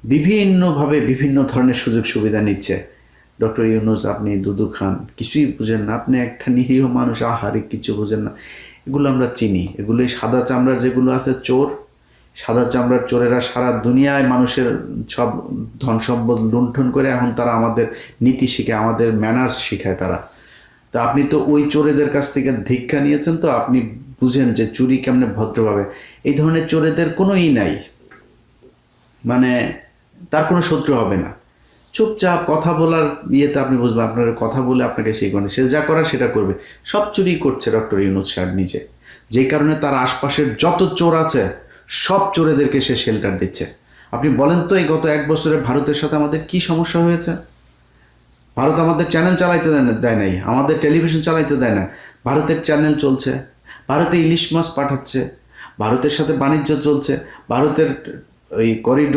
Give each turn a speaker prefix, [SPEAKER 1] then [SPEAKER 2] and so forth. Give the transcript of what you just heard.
[SPEAKER 1] বিভিন্নভাবে বিভিন্ন ধরনের সুযোগ সুবিধা নিচ্ছে। ডক্টর ইউনূস, আপনি দুদু খান, কিছুই বুঝেন না, আপনি একটা নিরীহ মানুষ, আহারে কিছু বুঝেন না। এগুলো আমরা চিনি, এগুলোই সাদা চামড়ার যেগুলো আছে চোর, সাদা চামড়ার চোরেরা সারা দুনিয়ায় মানুষের সব ধন সম্পদ লুণ্ঠন করে এখন তারা আমাদের নীতি শিখে, আমাদের ম্যানার্স শিখায় তারা। তা আপনি তো ওই চোরেদের কাছ থেকে ধিক্ষা নিয়েছেন, তো আপনি বুঝেন যে চুরি কেমনে ভদ্রভাবে। এই ধরনের চোরেদের কোনো নাই, মানে তার কোনো শত্রু হবে না। চুপচাপ কথা বলার ইয়েতে আপনি বুঝবেন, আপনার কথা বলে আপনাকে সেই করে সে যা করার সেটা করবে। সব চুরি করছে ডক্টর ইউনূস সাহেব নিজে, যেই কারণে তার আশপাশের যত চোর আছে সব চোরেদেরকে সে শেল্টার দিচ্ছে। আপনি বলেন তো, এই গত 1 বছরে ভারতের সাথে আমাদের কি সমস্যা হয়েছে? ভারত আমাদের চ্যানেল চালাইতে দেয় নাই, আমাদের টেলিভিশন চালাইতে দেয় না। ভারতের চ্যানেল চলছে, ভারতে ইলিশ মাছ পাঠাচ্ছে, ভারতের সাথে বাণিজ্য চলছে, ভারতের ওই করিডোর